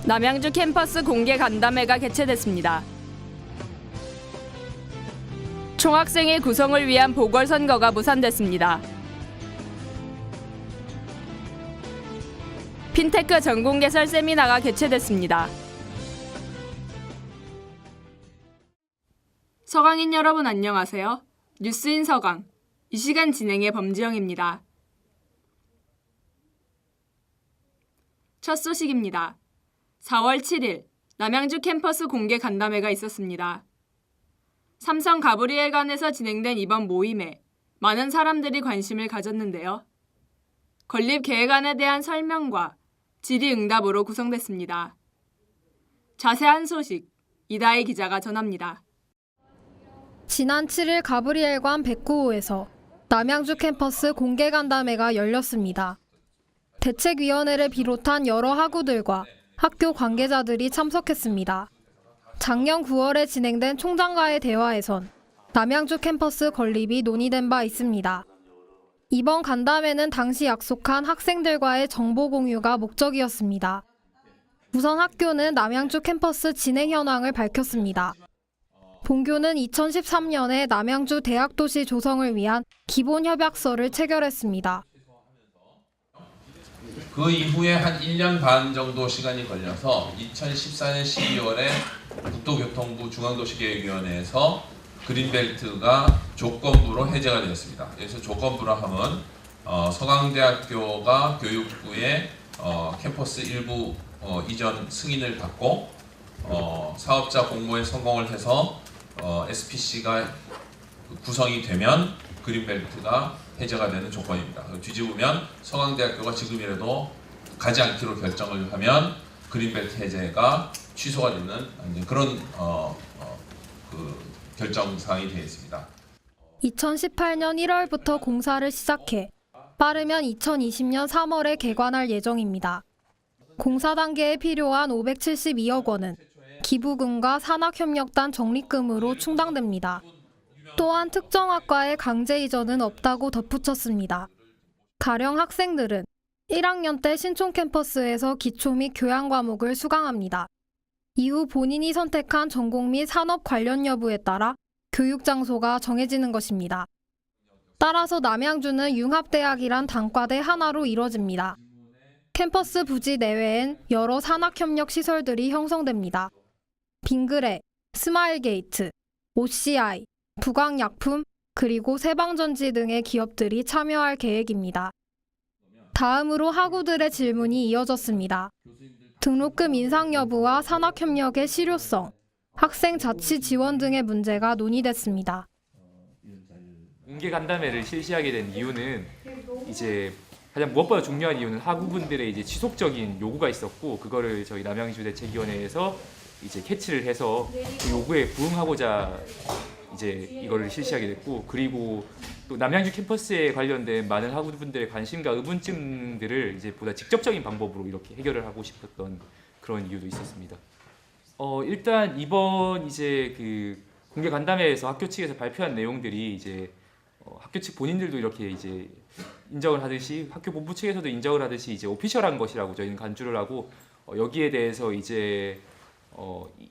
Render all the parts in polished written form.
남양주 캠퍼스 공개 간담회가 개최됐습니다. 총학생회 구성을 위한 보궐선거가 무산됐습니다. 핀테크 전공 개설 세미나가 개최됐습니다. 서강인 여러분 안녕하세요. 뉴스인 서강, 이 시간 진행의 범지영입니다. 첫 소식입니다. 4월 7일 남양주 캠퍼스 공개 간담회가 있었습니다. 삼성 가브리엘관에서 진행된 이번 모임에 많은 사람들이 관심을 가졌는데요. 건립 계획안에 대한 설명과 질의응답으로 구성됐습니다. 자세한 소식, 이다희 기자가 전합니다. 지난 7일 가브리엘관 109호에서 남양주 캠퍼스 공개 간담회가 열렸습니다. 대책위원회를 비롯한 여러 학우들과 학교 관계자들이 참석했습니다. 작년 9월에 진행된 총장과의 대화에선 남양주 캠퍼스 건립이 논의된 바 있습니다. 이번 간담회는 당시 약속한 학생들과의 정보 공유가 목적이었습니다. 우선 학교는 남양주 캠퍼스 진행 현황을 밝혔습니다. 본교는 2013년에 남양주 대학도시 조성을 위한 기본협약서를 체결했습니다. 그 이후에 한 1년 반 정도 시간이 걸려서 2014년 12월에 국토교통부 중앙도시계획위원회에서 그린벨트가 조건부로 해제가 되었습니다. 그래서 조건부라 하면 서강대학교가 교육부에 캠퍼스 일부 이전 승인을 받고 사업자 공모에 성공을 해서 SPC가 구성이 되면 그린벨트가 해제가 되는 조건입니다. 뒤집으면 서강대학교가 지금이라도 가지 않기로 결정을 하면 그린벨트 해제가 취소가 되는 그런 결정사항이 되어 있습니다. 2018년 1월부터 공사를 시작해 빠르면 2020년 3월에 개관할 예정입니다. 공사 단계에 필요한 572억 원은 기부금과 산학협력단 적립금으로 충당됩니다. 또한 특정 학과의 강제 이전은 없다고 덧붙였습니다. 가령 학생들은 1학년 때 신촌 캠퍼스에서 기초 및 교양 과목을 수강합니다. 이후 본인이 선택한 전공 및 산업 관련 여부에 따라 교육 장소가 정해지는 것입니다. 따라서 남양주는 융합대학이란 단과대 하나로 이뤄집니다. 캠퍼스 부지 내외엔 여러 산학협력 시설들이 형성됩니다. 빙그레, 스마일게이트, OCI, 부광약품, 그리고 세방전지 등의 기업들이 참여할 계획입니다. 다음으로 학우들의 질문이 이어졌습니다. 등록금 인상 여부와 산학협력의 실효성, 학생 자치 지원 등의 문제가 논의됐습니다. 공개 간담회를 실시하게 된 이유는 이제 가장 무엇보다 중요한 이유는 학우분들의 이제 지속적인 요구가 있었고 그거를 저희 남양주 대책위원회에서 이제 캐치를 해서 그 요구에 부응하고자 이제 이거를 실시하게 됐고 그리고 또 남양주 캠퍼스에 관련된 많은 학우분들의 관심과 의문점들을 이제 보다 직접적인 방법으로 이렇게 해결을 하고 싶었던 그런 이유도 있었습니다. 일단 이번 이제 그 공개 간담회에서 학교 측에서 발표한 내용들이 이제 학교 측 본인들도 이렇게 이제 인정을 하듯이 학교 본부 측에서도 인정을 하듯이 이제 오피셜한 것이라고 저희는 간주를 하고 여기에 대해서 이제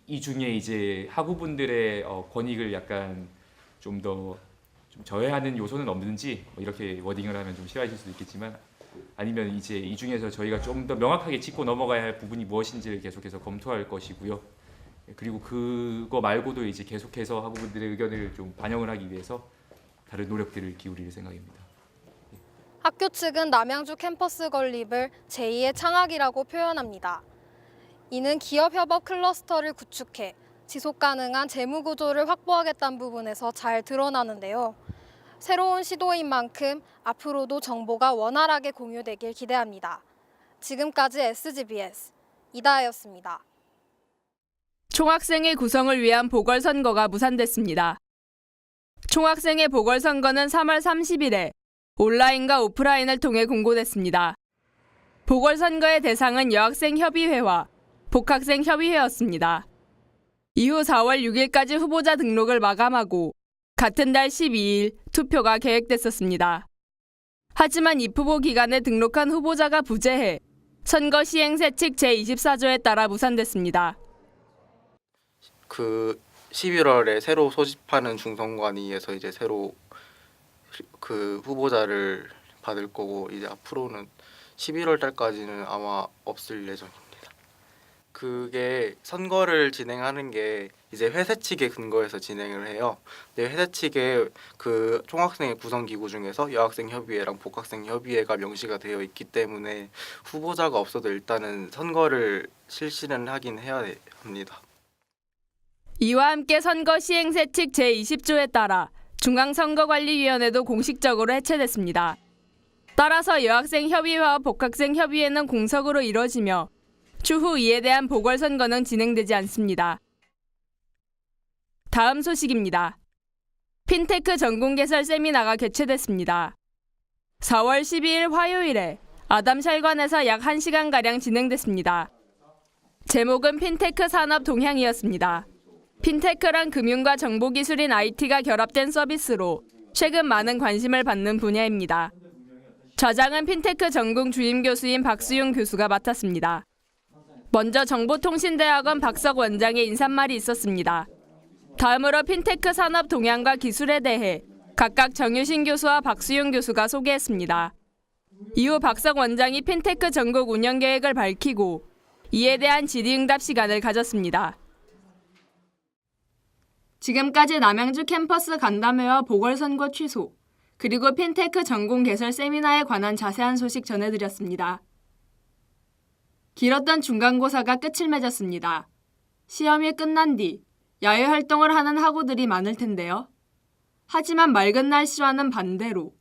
이 중에 이제 학우분들의 권익을 약간 좀 더 좀 저해하는 요소는 없는지 이렇게 워딩을 하면 좀 싫어하실 수도 있겠지만 아니면 이제 이 중에서 저희가 좀 더 명확하게 짚고 넘어가야 할 부분이 무엇인지를 계속해서 검토할 것이고요. 그리고 그거 말고도 이제 계속해서 학우분들의 의견을 좀 반영을 하기 위해서 다른 노력들을 기울일 생각입니다. 학교 측은 남양주 캠퍼스 건립을 제2의 창학이라고 표현합니다. 이는 기업협업 클러스터를 구축해 지속가능한 재무구조를 확보하겠다는 부분에서 잘 드러나는데요. 새로운 시도인 만큼 앞으로도 정보가 원활하게 공유되길 기대합니다. 지금까지 SGBS 이다혜였습니다. 총학생회 구성을 위한 보궐선거가 무산됐습니다. 총학생회 보궐선거는 3월 30일에 온라인과 오프라인을 통해 공고됐습니다. 보궐선거의 대상은 여학생협의회와 복학생협의회였습니다. 이후 4월 6일까지 후보자 등록을 마감하고 같은 달 12일 투표가 계획됐었습니다. 하지만 입후보 기간에 등록한 후보자가 부재해 선거 시행세칙 제24조에 따라 무산됐습니다. 그 11월에 새로 소집하는 중선관위에서 이제 새로 그 후보자를 받을 거고 이제 앞으로는 11월 달까지는 아마 없을 예정입니다. 그게 선거를 진행하는 게 이제 회사 측에 근거해서 진행을 해요. 근데 회사 측에 그 총학생회 구성 기구 중에서 여학생 협의회랑 복학생 협의회가 명시가 되어 있기 때문에 후보자가 없어도 일단은 선거를 실시는 하긴 해야 합니다. 이와 함께 선거 시행세칙 제20조에 따라 중앙선거관리위원회도 공식적으로 해체됐습니다. 따라서 여학생협의회와 복학생협의회는 공석으로 이뤄지며 추후 이에 대한 보궐선거는 진행되지 않습니다. 다음 소식입니다. 핀테크 전공개설 세미나가 개최됐습니다. 4월 12일 화요일에 아담샬관에서 약 1시간가량 진행됐습니다. 제목은 핀테크 산업 동향이었습니다. 핀테크란 금융과 정보기술인 IT가 결합된 서비스로 최근 많은 관심을 받는 분야입니다. 좌장은 핀테크 전공 주임 교수인 박수용 교수가 맡았습니다. 먼저 정보통신대학원 박석 원장의 인사말이 있었습니다. 다음으로 핀테크 산업 동향과 기술에 대해 각각 정유신 교수와 박수용 교수가 소개했습니다. 이후 박석 원장이 핀테크 전국 운영 계획을 밝히고 이에 대한 질의응답 시간을 가졌습니다. 지금까지 남양주 캠퍼스 간담회와 보궐선거 취소, 그리고 핀테크 전공 개설 세미나에 관한 자세한 소식 전해드렸습니다. 길었던 중간고사가 끝을 맺었습니다. 시험이 끝난 뒤 야외 활동을 하는 학우들이 많을 텐데요. 하지만 맑은 날씨와는 반대로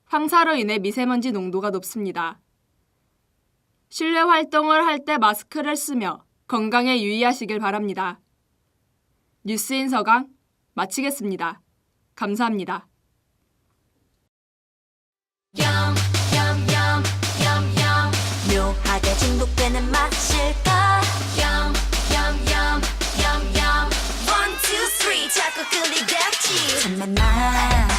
황사로 인해 미세먼지 농도가 높습니다. 실내 활동을 할 때 마스크를 쓰며 건강에 유의하시길 바랍니다. 뉴스인 서강 마치겠습니다. 감사합니다. 묘하게 중독되는 맛일까 One, two, three 자꾸 끌리겠지 참만 나